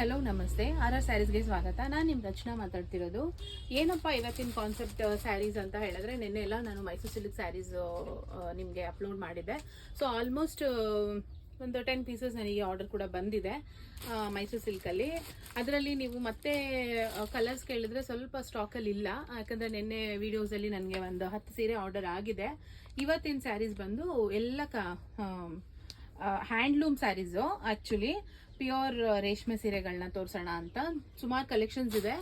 Hello ನಮಸ್ತೆ R ಸ್ಯಾರೀಸ್ಗೆ ಸ್ವಾಗತ. ನಾನು ನಿಮ್ಮ ರಚನಾ ಮಾತಾಡ್ತಿರೋದು. ಏನಪ್ಪ ಇವತ್ತಿನ ಕಾನ್ಸೆಪ್ಟ್ ಸ್ಯಾರೀಸ್ ಅಂತ ಹೇಳಿದ್ರೆ, ನಿನ್ನೆ ಎಲ್ಲ ನಾನು ಮೈಸೂರು ಸಿಲ್ಕ್ ಸ್ಯಾರೀಸ್ ನಿಮಗೆ ಅಪ್ಲೋಡ್ ಮಾಡಿದ್ದೆ. ಸೊ ಆಲ್ಮೋಸ್ಟ್ ಒಂದು 10 ಪೀಸಸ್ ನನಗೆ ಆರ್ಡರ್ ಕೂಡ ಬಂದಿದೆ ಮೈಸೂರು ಸಿಲ್ಕಲ್ಲಿ. ಅದರಲ್ಲಿ ನೀವು ಮತ್ತೆ ಕಲರ್ಸ್ ಕೇಳಿದ್ರೆ ಸ್ವಲ್ಪ ಸ್ಟಾಕಲ್ಲಿ ಇಲ್ಲ, ಯಾಕಂದರೆ ನಿನ್ನೆ ವಿಡಿಯೋಸಲ್ಲಿ ನನಗೆ ಒಂದು 10 ಸೀರೆ ಆರ್ಡರ್ ಆಗಿದೆ. ಇವತ್ತಿನ ಸ್ಯಾರೀಸ್ ಬಂದು ಎಲ್ಲ ಹ್ಯಾಂಡ್ಲೂಮ್ ಸ್ಯಾರೀಸು. ಆ್ಯಕ್ಚುಲಿ ಪ್ಯೂರ್ ರೇಷ್ಮೆ ಸೀರೆಗಳನ್ನ ತೋರಿಸೋಣ ಅಂತ ಸುಮಾರು ಕಲೆಕ್ಷನ್ಸ್ ಇದೆ.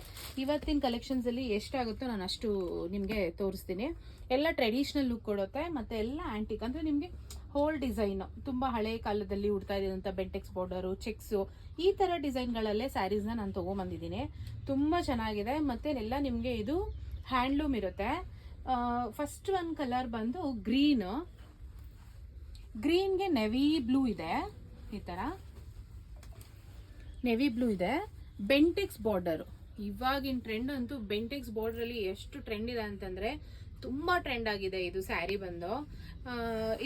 ಇವತ್ತಿನ ಕಲೆಕ್ಷನ್ಸಲ್ಲಿ ಎಷ್ಟಾಗುತ್ತೋ ನಾನು ಅಷ್ಟು ನಿಮಗೆ ತೋರಿಸ್ತೀನಿ. ಎಲ್ಲ ಟ್ರೆಡಿಷ್ನಲ್ ಲುಕ್ ಕೊಡುತ್ತೆ ಮತ್ತು ಎಲ್ಲ ಆ್ಯಂಟಿಕ್, ಅಂದರೆ ನಿಮಗೆ ಹೋಲ್ ಡಿಸೈನು ತುಂಬ ಹಳೆ ಕಾಲದಲ್ಲಿ ಉಡ್ತಾ ಇದ್ದಂಥ ಬೆಂಟೆಕ್ಸ್ ಬಾರ್ಡರು, ಚೆಕ್ಸು, ಈ ಥರ ಡಿಸೈನ್ಗಳಲ್ಲೇ ಸ್ಯಾರೀಸ್ನ ನಾನು ತೊಗೊಂಬಂದಿದ್ದೀನಿ. ತುಂಬ ಚೆನ್ನಾಗಿದೆ ಮತ್ತು ಎಲ್ಲ ನಿಮಗೆ ಇದು ಹ್ಯಾಂಡ್ಲೂಮ್ ಇರುತ್ತೆ. ಫಸ್ಟ್ ಒಂದು ಕಲರ್ ಬಂದು ಗ್ರೀನ್ಗೆ ನೆವಿ ಬ್ಲೂ ಇದೆ. ಈ ಥರ ನೆವಿ ಬ್ಲೂ ಇದೆ. ಬೆಂಟೆಕ್ಸ್ ಬಾರ್ಡರು, ಇವಾಗಿನ ಟ್ರೆಂಡ್ ಅಂತೂ ಬೆಂಟೆಕ್ಸ್ ಬಾರ್ಡರಲ್ಲಿ ಎಷ್ಟು ಟ್ರೆಂಡ್ ಇದೆ ಅಂತಂದರೆ ತುಂಬ ಟ್ರೆಂಡ್ ಆಗಿದೆ ಇದು ಸ್ಯಾರಿ ಬಂದು.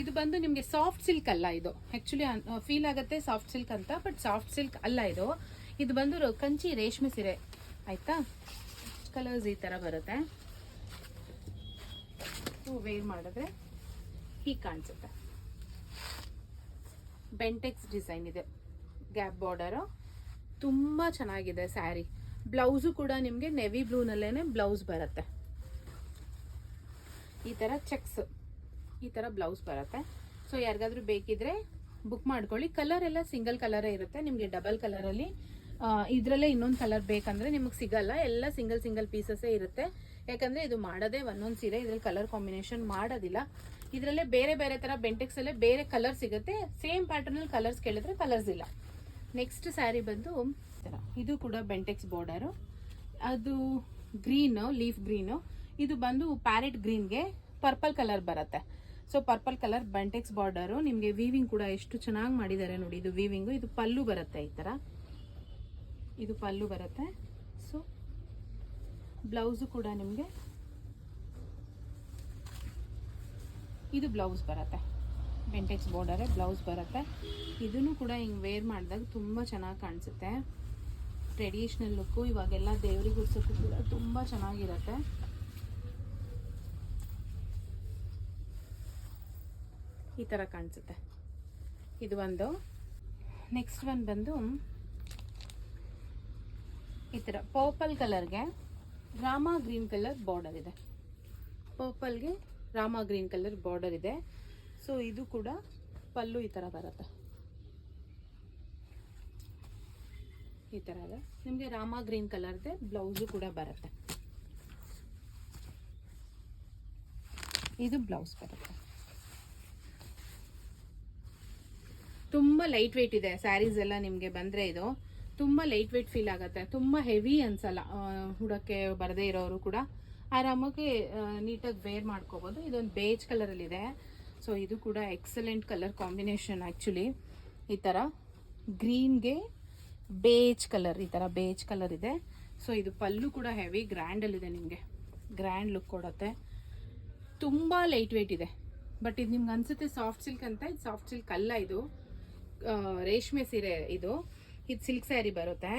ಇದು ಬಂದು ನಿಮಗೆ ಸಾಫ್ಟ್ ಸಿಲ್ಕ್ ಅಲ್ಲ, ಇದು ಆ್ಯಕ್ಚುಲಿ ಫೀಲ್ ಆಗುತ್ತೆ ಸಾಫ್ಟ್ ಸಿಲ್ಕ್ ಅಂತ, ಬಟ್ ಸಾಫ್ಟ್ ಸಿಲ್ಕ್ ಅಲ್ಲ ಇದು. ಇದು ಬಂದು ಕಂಚಿ ರೇಷ್ಮೆ ಸೀರೆ ಆಯಿತಾ. ಕಲರ್ಸ್ ಈ ಥರ ಬರುತ್ತೆ. ವೇರ್ ಮಾಡಿದ್ರೆ ಹೀಗೆ ಕಾಣಿಸುತ್ತೆ. ಬೆಂಟೆಕ್ಸ್ ಡಿಸೈನ್ ಇದೆ, ಗ್ಯಾಪ್ ಬಾರ್ಡರು, ತುಂಬ ಚೆನ್ನಾಗಿದೆ ಸ್ಯಾರಿ. ಬ್ಲೌಸು ಕೂಡ ನಿಮಗೆ ನೆವಿ ಬ್ಲೂನಲ್ಲೇ ಬ್ಲೌಸ್ ಬರುತ್ತೆ. ಈ ಥರ ಚೆಕ್ಸ್, ಈ ಥರ ಬ್ಲೌಸ್ ಬರುತ್ತೆ. ಸೊ ಯಾರಿಗಾದ್ರೂ ಬೇಕಿದ್ರೆ ಬುಕ್ ಮಾಡ್ಕೊಳ್ಳಿ. ಕಲರ್ ಎಲ್ಲ ಸಿಂಗಲ್ ಕಲರೇ ಇರುತ್ತೆ. ನಿಮಗೆ ಡಬಲ್ ಕಲರಲ್ಲಿ ಇದರಲ್ಲೇ ಇನ್ನೊಂದು ಕಲರ್ ಬೇಕಂದ್ರೆ ನಿಮಗೆ ಸಿಗಲ್ಲ. ಎಲ್ಲ ಸಿಂಗಲ್ ಪೀಸಸ್ಸೇ ಇರುತ್ತೆ. ಯಾಕಂದರೆ ಇದು ಮಾಡೋದೇ ಒಂದೊಂದು ಸೀರೆ, ಇದರಲ್ಲಿ ಕಲರ್ ಕಾಂಬಿನೇಷನ್ ಮಾಡೋದಿಲ್ಲ. ಇದರಲ್ಲೇ ಬೇರೆ ಬೇರೆ ಥರ ಬೆಂಟೆಕ್ಸಲ್ಲೇ ಬೇರೆ ಕಲರ್ ಸಿಗುತ್ತೆ. ಸೇಮ್ ಪ್ಯಾಟರ್ನಲ್ಲಿ ಕಲರ್ಸ್ ಕೇಳಿದ್ರೆ ಕಲರ್ಸ್ ಇಲ್ಲ. ನೆಕ್ಸ್ಟ್ ಸ್ಯಾರಿ ಬಂದು ಇದು ಕೂಡ ಬೆಂಟೆಕ್ಸ್ ಬಾರ್ಡರು, ಅದು ಗ್ರೀನು, ಲೀಫ್ ಗ್ರೀನು. ಇದು ಬಂದು ಪ್ಯಾರೆಟ್ ಗ್ರೀನ್ಗೆ ಪರ್ಪಲ್ ಕಲರ್ ಬರುತ್ತೆ. So purple colour Bentex border. ನಿಮಗೆ ವೀವಿಂಗ್ ಕೂಡ ಎಷ್ಟು ಚೆನ್ನಾಗಿ ಮಾಡಿದ್ದಾರೆ ನೋಡಿ. ಇದು ವೀವಿಂಗು. ಇದು ಪಲ್ಲು ಬರುತ್ತೆ. ಈ ಥರ ಇದು ಪಲ್ಲು ಬರುತ್ತೆ. ಸೊ ಬ್ಲೌಸು ಕೂಡ ನಿಮಗೆ ಇದು ಬ್ಲೌಸ್ ಬರುತ್ತೆ. ಬೆಂಟೆಕ್ಸ್ ಬಾರ್ಡರೇ ಬ್ಲೌಸ್ ಬರುತ್ತೆ. ಇದನ್ನು ಕೂಡ ಹಿಂಗೆ ವೇರ್ ಮಾಡಿದಾಗ ತುಂಬ ಚೆನ್ನಾಗಿ ಕಾಣಿಸುತ್ತೆ. ಟ್ರೆಡಿಷ್ನಲ್ ಲುಕ್ಕು, ಇವಾಗೆಲ್ಲ ದೇವ್ರಿಗೆ ಉಡ್ಸೋಕ್ಕೂ ಕೂಡ ತುಂಬ ಚೆನ್ನಾಗಿರುತ್ತೆ. ಈ ಥರ ಕಾಣಿಸುತ್ತೆ. ಇದು ಒಂದು. ನೆಕ್ಸ್ಟ್ ಒನ್ ಬಂದು ಈ ಥರ ಪರ್ಪಲ್ ಕಲರ್ಗೆ ರಾಮಾ ಗ್ರೀನ್ ಕಲರ್ ಬಾರ್ಡರ್ ಇದೆ. ಪರ್ಪಲ್ಗೆ ರಾಮಾ ಗ್ರೀನ್ ಕಲರ್ ಬಾರ್ಡರ್ ಇದೆ. ಸೊ ಇದು ಕೂಡ ಪಲ್ಲು ಈ ಥರ ಬರುತ್ತೆ. ಈ ಥರ ಇದೆ. ನಿಮಗೆ ರಾಮಾ ಗ್ರೀನ್ ಕಲರ್ದೆ ಬ್ಲೌಸು ಕೂಡ ಬರುತ್ತೆ. ಇದು ಬ್ಲೌಸ್ ಬರುತ್ತೆ. ತುಂಬ ಲೈಟ್ ವೆಯ್ಟ್ ಇದೆ ಸ್ಯಾರೀಸ್ ಎಲ್ಲ. ನಿಮಗೆ ಬಂದರೆ ಇದು ತುಂಬ ಲೈಟ್ ವೆಯ್ಟ್ ಫೀಲ್ ಆಗುತ್ತೆ. ತುಂಬ ಹೆವಿ ಅನ್ಸಲ್ಲ. ಹುಡಕ್ಕೆ ಬರದೇ ಇರೋರು ಕೂಡ ಆರಾಮಾಗಿ ನೀಟಾಗಿ ವೇರ್ ಮಾಡ್ಕೋಬೋದು. ಇದೊಂದು ಬೇಜ್ ಕಲರಲ್ಲಿದೆ. ಸೊ ಇದು ಕೂಡ ಎಕ್ಸಲೆಂಟ್ ಕಲರ್ ಕಾಂಬಿನೇಷನ್ ಆ್ಯಕ್ಚುಲಿ. ಈ ಥರ ಗ್ರೀನ್ಗೆ ಬೇಜ್ ಕಲರ್, ಈ ಥರ ಬೇಜ್ ಕಲರ್ ಇದೆ. ಸೊ ಇದು ಪಲ್ಲು ಕೂಡ ಹೆವಿ ಗ್ರ್ಯಾಂಡಲ್ಲಿದೆ. ನಿಮಗೆ ಗ್ರ್ಯಾಂಡ್ ಲುಕ್ ಕೊಡುತ್ತೆ. ತುಂಬ ಲೈಟ್ ವೆಯ್ಟ್ ಇದೆ. ಬಟ್ ಇದು ನಿಮ್ಗೆ ಅನಿಸುತ್ತೆ ಸಾಫ್ಟ್ ಸಿಲ್ಕ್ ಅಂತ. ಇದು ಸಾಫ್ಟ್ ಸಿಲ್ಕ್ ಅಲ್ಲ, ಇದು ರೇಷ್ಮೆ ಸೀರೆ. ಇದು ಸಿಲ್ಕ್ ಸ್ಯಾರಿ ಬರುತ್ತೆ.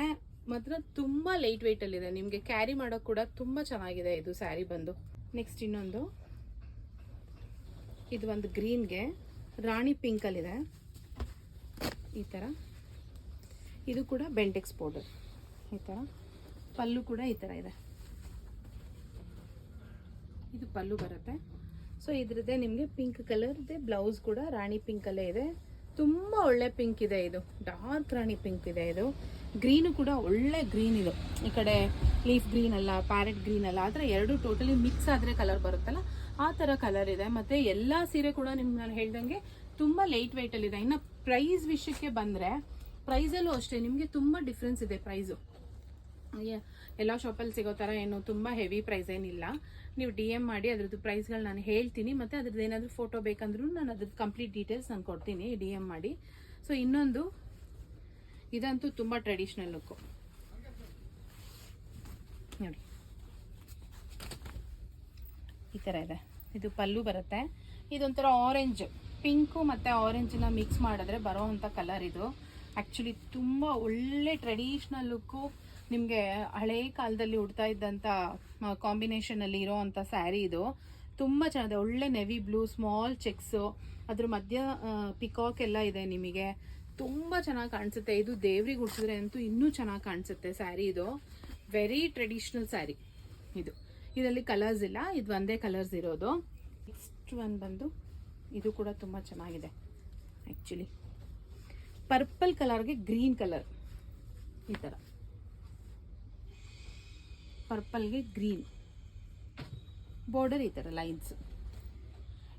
ಮಾತ್ರ ತುಂಬ ಲೈಟ್ ವೆಯ್ಟಲ್ಲಿದೆ. ನಿಮಗೆ ಕ್ಯಾರಿ ಮಾಡೋಕ್ಕೆ ಕೂಡ ತುಂಬ ಚೆನ್ನಾಗಿದೆ ಇದು ಸ್ಯಾರಿ ಬಂದು. ನೆಕ್ಸ್ಟ್ ಇನ್ನೊಂದು, ಇದು ಒಂದು ಗ್ರೀನ್ಗೆ ರಾಣಿ ಪಿಂಕಲ್ಲಿದೆ. ಈ ಥರ ಇದು ಕೂಡ ಬೆಂಟೆಕ್ಸ್ ಬಾರ್ಡರ್. ಈ ಥರ ಪಲ್ಲು ಕೂಡ ಈ ಥರ ಇದೆ. ಇದು ಪಲ್ಲು ಬರುತ್ತೆ. ಸೊ ಇದ್ರದ್ದೇ ನಿಮಗೆ ಪಿಂಕ್ ಕಲರ್ದೆ ಬ್ಲೌಸ್ ಕೂಡ ರಾಣಿ ಪಿಂಕಲ್ಲೇ ಇದೆ. ತುಂಬ ಒಳ್ಳೆ ಪಿಂಕ್ ಇದೆ. ಇದು ಡಾರ್ಕ್ ರಾಣಿ ಪಿಂಕ್ ಇದೆ. ಇದು ಗ್ರೀನು ಕೂಡ ಒಳ್ಳೆ ಗ್ರೀನ್. ಇದು ಈ ಕಡೆ ಲೀಫ್ ಗ್ರೀನ್ ಅಲ್ಲ, ಪ್ಯಾರೆಟ್ ಗ್ರೀನ್ ಅಲ್ಲ, ಆ ಥರ ಎರಡು ಟೋಟಲಿ ಮಿಕ್ಸ್ ಆದರೆ ಕಲರ್ ಬರುತ್ತಲ್ಲ, ಆ ಥರ ಕಲರ್ ಇದೆ. ಮತ್ತು ಎಲ್ಲ ಸೀರೆ ಕೂಡ ನಿಮ್ಗೆ ನಾನು ಹೇಳ್ದಂಗೆ ತುಂಬ ಲೈಟ್ ವೆಯ್ಟಲ್ಲಿದೆ. ಇನ್ನು ಪ್ರೈಸ್ ವಿಷಯಕ್ಕೆ ಬಂದರೆ ಪ್ರೈಸಲ್ಲೂ ಅಷ್ಟೇ ನಿಮಗೆ ತುಂಬ ಡಿಫ್ರೆನ್ಸ್ ಇದೆ ಪ್ರೈಸು. ಎಲ್ಲ ಶಾಪಲ್ಲಿ ಸಿಗೋ ಥರ ಏನು ತುಂಬ ಹೆವಿ ಪ್ರೈಸ್ ಏನಿಲ್ಲ. ನೀವು DM ಮಾಡಿ ಅದ್ರದ್ದು ಪ್ರೈಸ್ಗಳು ನಾನು ಹೇಳ್ತೀನಿ. ಮತ್ತು ಅದ್ರದ್ದು ಏನಾದರೂ ಫೋಟೋ ಬೇಕಂದ್ರೂ ನಾನು ಅದ್ರದ್ದು ಕಂಪ್ಲೀಟ್ ಡೀಟೇಲ್ಸ್ ನಾನು ಕೊಡ್ತೀನಿ DM ಮಾಡಿ. ಸೊ ಇನ್ನೊಂದು, ಇದಂತೂ ತುಂಬ ಟ್ರೆಡಿಷ್ನಲ್ ಲುಕ್ಕು ನೋಡಿ. ಈ ಥರ ಇದೆ. ಇದು ಪಲ್ಲು ಬರುತ್ತೆ. ಇದೊಂಥರ ಆರೆಂಜ್, ಪಿಂಕು ಮತ್ತು ಆರೆಂಜನ್ನ ಮಿಕ್ಸ್ ಮಾಡಿದ್ರೆ ಬರೋವಂಥ ಕಲರ್ ಇದು. ಆ್ಯಕ್ಚುಲಿ ತುಂಬ ಒಳ್ಳೆ ಟ್ರೆಡಿಷ್ನಲ್ ಲುಕ್ಕು, ನಿಮಗೆ ಹಳೇ ಕಾಲದಲ್ಲಿ ಉಡ್ತಾ ಇದ್ದಂಥ ಕಾಂಬಿನೇಷನಲ್ಲಿ ಇರೋ ಅಂಥ ಸ್ಯಾರಿ ಇದು. ತುಂಬ ಚೆನ್ನಾಗಿದೆ, ಒಳ್ಳೆ ನೆವಿ ಬ್ಲೂ, ಸ್ಮಾಲ್ ಚೆಕ್ಸು, ಅದ್ರ ಮಧ್ಯ ಪಿಕಾಕ್ ಎಲ್ಲ ಇದೆ ನಿಮಗೆ. ತುಂಬ ಚೆನ್ನಾಗಿ ಕಾಣಿಸುತ್ತೆ. ಇದು ದೇವ್ರಿಗೆ ಉಡ್ಸಿದ್ರೆ ಅಂತೂ ಇನ್ನೂ ಚೆನ್ನಾಗಿ ಕಾಣಿಸುತ್ತೆ ಸ್ಯಾರಿ. ಇದು ವೆರಿ ಟ್ರೆಡಿಷ್ನಲ್ ಸ್ಯಾರಿ ಇದು. ಇದರಲ್ಲಿ ಕಲರ್ಸ್ ಇಲ್ಲ, ಇದು ಒಂದೇ ಕಲರ್ಸ್ ಇರೋದು. ನೆಕ್ಸ್ಟ್ ಒಂದು ಬಂದು ಇದು ಕೂಡ ತುಂಬ ಚೆನ್ನಾಗಿದೆ. ಆ್ಯಕ್ಚುಲಿ ಪರ್ಪಲ್ ಕಲರ್ಗೆ ಗ್ರೀನ್ ಕಲರ್, ಈ ಥರ ಪರ್ಪಲ್ಗೆ ಗ್ರೀನ್ ಬಾರ್ಡರ್, ಈ ಥರ ಲೈನ್ಸ್.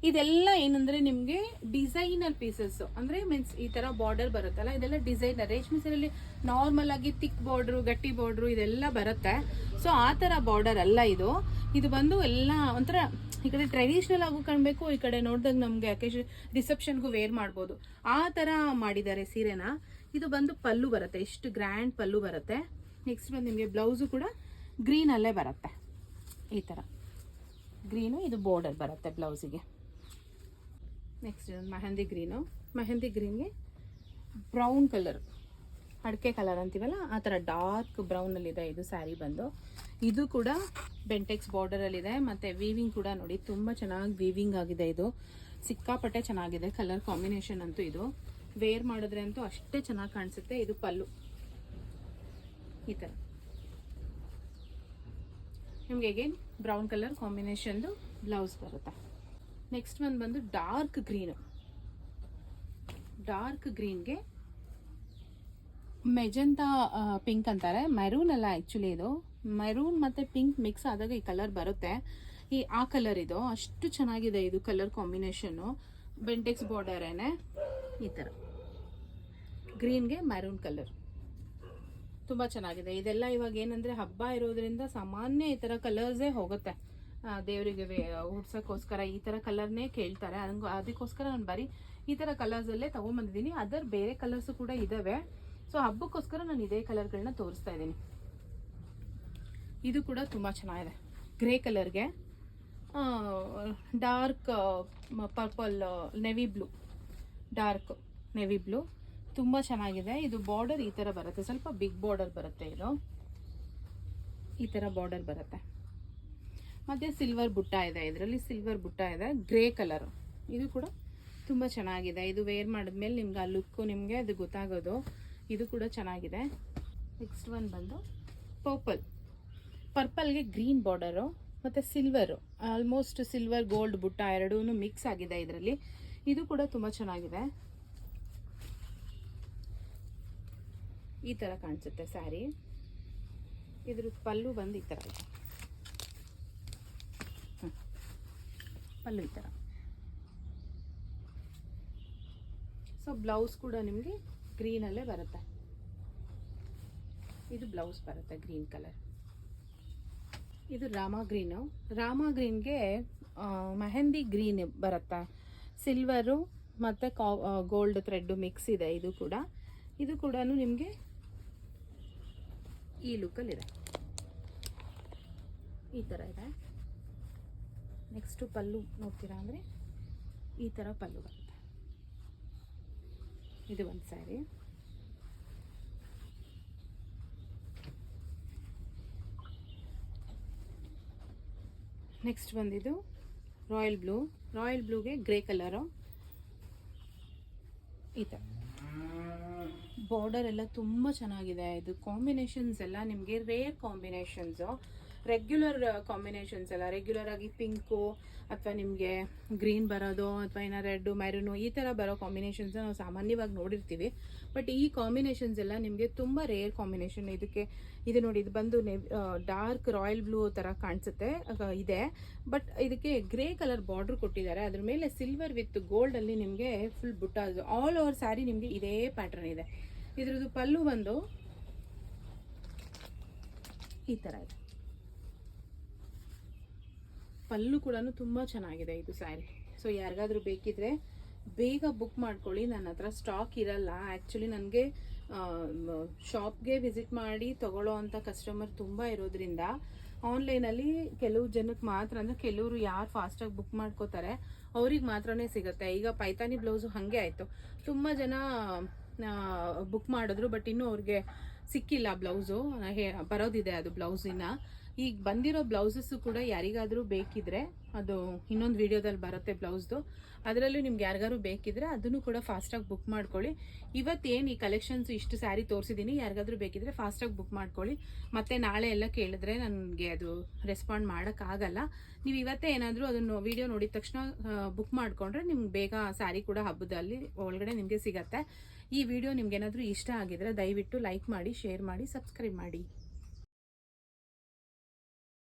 ಇದೆಲ್ಲ ಏನಂದರೆ ನಿಮಗೆ ಡಿಸೈನರ್ ಪೀಸಸ್, ಅಂದರೆ ಮೀನ್ಸ್ ಈ ಥರ ಬಾರ್ಡರ್ ಬರುತ್ತಲ್ಲ, ಇದೆಲ್ಲ ಡಿಸೈನರ್. ರೇಷ್ಮೆ ಸೀರೆಯಲ್ಲಿ ನಾರ್ಮಲ್ ಆಗಿ ತಿಕ್ ಬಾರ್ಡ್ರು, ಗಟ್ಟಿ ಬಾರ್ಡ್ರು ಇದೆಲ್ಲ ಬರುತ್ತೆ. ಸೊ ಆ ಥರ ಬಾರ್ಡರ್ ಅಲ್ಲ ಇದು. ಇದು ಬಂದು ಎಲ್ಲ ಒಂಥರ ಈ ಕಡೆ ಟ್ರೆಡಿಷ್ನಲ್ ಆಗು ಕಾಣಬೇಕು, ಈ ಕಡೆ ನೋಡಿದಾಗ ನಮಗೆ ಅಕೇಶನ್ ರಿಸೆಪ್ಷನ್ಗೂ ವೇರ್ ಮಾಡ್ಬೋದು, ಆ ಥರ ಮಾಡಿದ್ದಾರೆ ಸೀರೆನ. ಇದು ಬಂದು ಪಲ್ಲು ಬರುತ್ತೆ, ಇಷ್ಟು ಗ್ರ್ಯಾಂಡ್ ಪಲ್ಲು ಬರುತ್ತೆ. ನೆಕ್ಸ್ಟ್ ಬಂದು ನಿಮಗೆ ಬ್ಲೌಸು ಕೂಡ ಗ್ರೀನಲ್ಲೇ ಬರುತ್ತೆ, ಈ ಥರ ಗ್ರೀನು. ಇದು ಬಾರ್ಡರ್ ಬರುತ್ತೆ ಬ್ಲೌಸಿಗೆ. ನೆಕ್ಸ್ಟ್ ಮೆಹಂದಿ ಗ್ರೀನು, ಮೆಹಂದಿ ಗ್ರೀನ್ಗೆ ಬ್ರೌನ್ ಕಲರ್, ಅಡಿಕೆ ಕಲರ್ ಅಂತೀವಲ್ಲ ಆ ಥರ ಡಾರ್ಕ್ ಬ್ರೌನಲ್ಲಿದೆ ಇದು ಸ್ಯಾರಿ ಬಂದು. ಇದು ಕೂಡ ಬೆಂಟೆಕ್ಸ್ ಬಾರ್ಡರಲ್ಲಿದೆ, ಮತ್ತು ವೀವಿಂಗ್ ಕೂಡ ನೋಡಿ ತುಂಬ ಚೆನ್ನಾಗಿ ವೀವಿಂಗ್ ಆಗಿದೆ. ಇದು ಸಿಕ್ಕಾಪಟ್ಟೆ ಚೆನ್ನಾಗಿದೆ ಕಲರ್ ಕಾಂಬಿನೇಷನ್ ಅಂತೂ. ಇದು ವೇರ್ ಮಾಡಿದ್ರೆ ಅಂತೂ ಅಷ್ಟೇ ಚೆನ್ನಾಗಿ ಕಾಣಿಸುತ್ತೆ. ಇದು ಪಲ್ಲು, ಈ ಥರ ನಿಮಗೆ ಅಗೇನ್ ಬ್ರೌನ್ ಕಲರ್ ಕಾಂಬಿನೇಷನ್ದು ಬ್ಲೌಸ್ ಬರುತ್ತೆ. ನೆಕ್ಸ್ಟ್ ಒಂದು ಬಂದು ಡಾರ್ಕ್ ಗ್ರೀನು, ಡಾರ್ಕ್ ಗ್ರೀನ್ಗೆ ಮೆಜೆಂಟಾ ಪಿಂಕ್ ಅಂತಾರೆ, ಮೆರೂನ್ ಅಲ್ಲ ಆ್ಯಕ್ಚುಲಿ ಇದು. ಮೆರೂನ್ ಮತ್ತು ಪಿಂಕ್ ಮಿಕ್ಸ್ ಆದಾಗ ಈ ಕಲರ್ ಬರುತ್ತೆ. ಆ ಕಲರ್ ಇದು ಅಷ್ಟು ಚೆನ್ನಾಗಿದೆ ಇದು ಕಲರ್ ಕಾಂಬಿನೇಷನ್ನು. ಬೆಂಟೆಕ್ಸ್ ಬಾರ್ಡರೇನೆ, ಈ ಥರ ಗ್ರೀನ್ಗೆ ಮೆರೂನ್ ಕಲರ್ ತುಂಬ ಚೆನ್ನಾಗಿದೆ. ಇದೆಲ್ಲ ಇವಾಗ ಏನಂದರೆ ಹಬ್ಬ ಇರೋದ್ರಿಂದ ಸಾಮಾನ್ಯ ಈ ಥರ ಕಲರ್ಸೇ ಹೋಗುತ್ತೆ. ದೇವರಿಗೆ ಉಡ್ಸೋಕ್ಕೋಸ್ಕರ ಈ ಥರ ಕಲರ್ನೇ ಕೇಳ್ತಾರೆ. ಅದಕ್ಕೋಸ್ಕರ ನಾನು ಬರೀ ಈ ಥರ ಕಲರ್ಸಲ್ಲೇ ತೊಗೊಂಬಂದಿದ್ದೀನಿ. ಅದರ ಬೇರೆ ಕಲರ್ಸು ಕೂಡ ಇದ್ದಾವೆ. ಸೊ ಹಬ್ಬಕ್ಕೋಸ್ಕರ ನಾನು ಇದೇ ಕಲರ್ಗಳನ್ನ ತೋರಿಸ್ತಾ ಇದ್ದೀನಿ. ಇದು ಕೂಡ ತುಂಬ ಚೆನ್ನಾಗಿದೆ, ಗ್ರೇ ಕಲರ್ಗೆ dark purple, navy blue, dark navy blue ತುಂಬ ಚೆನ್ನಾಗಿದೆ. ಇದು ಬಾರ್ಡರ್ ಈ ಥರ ಬರುತ್ತೆ, ಸ್ವಲ್ಪ ಬಿಗ್ ಬಾರ್ಡರ್ ಬರುತ್ತೆ. ಇದು ಈ ಥರ ಬಾರ್ಡರ್ ಬರುತ್ತೆ. ಮತ್ತು ಸಿಲ್ವರ್ ಬುಟ್ಟ ಇದೆ, ಇದರಲ್ಲಿ ಸಿಲ್ವರ್ ಬುಟ್ಟ ಇದೆ, ಗ್ರೇ ಕಲರು. ಇದು ಕೂಡ ತುಂಬ ಚೆನ್ನಾಗಿದೆ. ಇದು ವೇರ್ ಮಾಡಿದ್ಮೇಲೆ ನಿಮ್ಗೆ ಆ ಲುಕ್ಕು ನಿಮಗೆ ಅದು ಗೊತ್ತಾಗೋದು. ಇದು ಕೂಡ ಚೆನ್ನಾಗಿದೆ. ನೆಕ್ಸ್ಟ್ ಒಂದು ಬಂದು ಪರ್ಪಲ್, ಪರ್ಪಲ್ಗೆ ಗ್ರೀನ್ ಬಾರ್ಡರು ಮತ್ತು ಸಿಲ್ವರು, ಆಲ್ಮೋಸ್ಟ್ ಸಿಲ್ವರ್ ಗೋಲ್ಡ್ ಬುಟ್ಟ ಎರಡೂ ಮಿಕ್ಸ್ ಆಗಿದೆ ಇದರಲ್ಲಿ. ಇದು ಕೂಡ ತುಂಬ ಚೆನ್ನಾಗಿದೆ. ಈ ಥರ ಕಾಣಿಸುತ್ತೆ ಸ್ಯಾರಿ. ಇದ್ರ ಪಲ್ಲು ಬಂದು ಈ ಥರ ಇದೆ, ಪಲ್ಲು ಈ ಥರ. ಸೊ ಬ್ಲೌಸ್ ಕೂಡ ನಿಮಗೆ ಗ್ರೀನಲ್ಲೇ ಬರುತ್ತೆ. ಇದು ಬ್ಲೌಸ್ ಬರುತ್ತೆ ಗ್ರೀನ್ ಕಲರ್. ಇದು ರಾಮಾ ಗ್ರೀನು, ರಾಮಾ ಗ್ರೀನ್ಗೆ ಮೆಹಂದಿ ಗ್ರೀನ್ ಬರುತ್ತೆ, ಸಿಲ್ವರು ಮತ್ತು ಗೋಲ್ಡ್ ಥ್ರೆಡ್ಡು ಮಿಕ್ಸ್ ಇದೆ. ಇದು ಕೂಡ ನಿಮಗೆ ಈ ಲುಕ್ಕಲ್ಲಿದೆ, ಈ ಥರ ಇದೆ. ನೆಕ್ಸ್ಟು ಪಲ್ಲು ನೋಡ್ತೀರಾ ಅಂದರೆ ಈ ಥರ ಪಲ್ಲು ಬರುತ್ತೆ. ಇದು ಒಂದು ಸ್ಯಾರಿ. ನೆಕ್ಸ್ಟ್ ಬಂದಿದ್ದು ರಾಯಲ್ ಬ್ಲೂ, ರಾಯಲ್ ಬ್ಲೂಗೆ ಗ್ರೇ ಕಲರು, ಈ ಥರ ಬಾರ್ಡರ್ ಎಲ್ಲ ತುಂಬ ಚೆನ್ನಾಗಿದೆ. ಇದು ಕಾಂಬಿನೇಷನ್ಸ್ ಎಲ್ಲ ನಿಮಗೆ ರೇರ್ ಕಾಂಬಿನೇಷನ್ಸು, ರೆಗ್ಯುಲರ್ ಕಾಂಬಿನೇಷನ್ಸ್ ಎಲ್ಲ ರೆಗ್ಯುಲರ್ ಆಗಿ ಪಿಂಕು ಅಥವಾ ನಿಮಗೆ ಗ್ರೀನ್ ಬರೋದು ಅಥವಾ ಏನೋ ರೆಡ್ಡು ಮೆರೂನು ಈ ಥರ ಬರೋ ಕಾಂಬಿನೇಷನ್ಸ್ ನಾವು ಸಾಮಾನ್ಯವಾಗಿ ನೋಡಿರ್ತೀವಿ. ಬಟ್ ಈ ಕಾಂಬಿನೇಷನ್ಸ್ ಎಲ್ಲ ನಿಮಗೆ ತುಂಬ ರೇರ್ ಕಾಂಬಿನೇಷನ್. ಇದು ನೋಡಿ, ಇದು ಬಂದು ಡಾರ್ಕ್ ರಾಯಲ್ ಬ್ಲೂ ಥರ ಕಾಣಿಸುತ್ತೆ ಇದೆ, ಬಟ್ ಇದಕ್ಕೆ ಗ್ರೇ ಕಲರ್ ಬಾರ್ಡ್ರ್ ಕೊಟ್ಟಿದ್ದಾರೆ. ಅದ್ರ ಮೇಲೆ ಸಿಲ್ವರ್ ವಿತ್ ಗೋಲ್ಡಲ್ಲಿ ನಿಮಗೆ ಫುಲ್ ಬುಟ್ಟ, ಆಲ್ ಓವರ್ ಸ್ಯಾರಿ ನಿಮಗೆ ಇದೇ ಪ್ಯಾಟರ್ನ್ ಇದೆ. ಇದ್ರದ್ದು ಪಲ್ಲು ಬಂದು ಈ ಥರ ಇದೆ. ಪಲ್ಲು ಕೂಡ ತುಂಬ ಚೆನ್ನಾಗಿದೆ ಇದು ಸ್ಯಾರಿ. ಸೊ ಯಾರಿಗಾದ್ರೂ ಬೇಕಿದ್ರೆ ಬೇಗ ಬುಕ್ ಮಾಡ್ಕೊಳ್ಳಿ. ನನ್ನ ಹತ್ರ ಸ್ಟಾಕ್ ಇರಲ್ಲ ಆ್ಯಕ್ಚುಲಿ. ನನಗೆ ಶಾಪ್ಗೆ ವಿಸಿಟ್ ಮಾಡಿ ತೊಗೊಳ್ಳೋ ಅಂಥ ಕಸ್ಟಮರ್ ತುಂಬ ಇರೋದ್ರಿಂದ ಆನ್ಲೈನಲ್ಲಿ ಕೆಲವು ಜನಕ್ಕೆ ಮಾತ್ರ, ಅಂದರೆ ಕೆಲವರು ಯಾರು ಫಾಸ್ಟಾಗಿ ಬುಕ್ ಮಾಡ್ಕೋತಾರೆ ಅವ್ರಿಗೆ ಮಾತ್ರನೇ ಸಿಗುತ್ತೆ. ಈಗ ಪೈತಾನಿ ಬ್ಲೌಸು ಹಾಗೆ ಆಯಿತು, ತುಂಬ ಜನ ಬುಕ್ ಮಾಡಿದ್ರು, ಬಟ್ ಇನ್ನೂ ಅವ್ರಿಗೆ ಸಿಕ್ಕಿಲ್ಲ ಬ್ಲೌಸು, ಬರೋದಿದೆ ಅದು ಬ್ಲೌಸಿನ. ಈಗ ಬಂದಿರೋ ಬ್ಲೌಸಸ್ಸು ಕೂಡ ಯಾರಿಗಾದರೂ ಬೇಕಿದ್ರೆ ಅದು ಇನ್ನೊಂದು ವಿಡಿಯೋದಲ್ಲಿ ಬರುತ್ತೆ ಬ್ಲೌಸ್ದು, ಅದರಲ್ಲೂ ನಿಮ್ಗೆ ಯಾರಿಗಾರು ಬೇಕಿದ್ರೆ ಅದನ್ನು ಕೂಡ ಫಾಸ್ಟಾಗಿ ಬುಕ್ ಮಾಡ್ಕೊಳ್ಳಿ. ಇವತ್ತೇನು ಈ ಕಲೆಕ್ಷನ್ಸ್ ಇಷ್ಟು ಸ್ಯಾರಿ ತೋರಿಸಿದ್ದೀನಿ, ಯಾರಿಗಾದ್ರೂ ಬೇಕಿದ್ರೆ ಫಾಸ್ಟಾಗಿ ಬುಕ್ ಮಾಡ್ಕೊಳ್ಳಿ. ಮತ್ತೆ ನಾಳೆ ಎಲ್ಲ ಕೇಳಿದ್ರೆ ನನಗೆ ಅದು ರೆಸ್ಪಾಂಡ್ ಮಾಡೋಕ್ಕಾಗಲ್ಲ. ನೀವು ಇವತ್ತೇ ಏನಾದರೂ ಅದನ್ನು ವಿಡಿಯೋ ನೋಡಿದ ತಕ್ಷಣ ಬುಕ್ ಮಾಡಿಕೊಂಡ್ರೆ ನಿಮ್ಗೆ ಬೇಗ ಸ್ಯಾರಿ ಕೂಡ ಹಬ್ಬದಲ್ಲಿ ಒಳಗಡೆ ನಿಮಗೆ ಸಿಗತ್ತೆ. ಈ ವಿಡಿಯೋ ನಿಮ್ಗೆ ಏನಾದರೂ ಇಷ್ಟ ಆಗಿದ್ರೆ ದಯವಿಟ್ಟು ಲೈಕ್ ಮಾಡಿ, ಶೇರ್ ಮಾಡಿ, ಸಬ್ಸ್ಕ್ರೈಬ್ ಮಾಡಿ.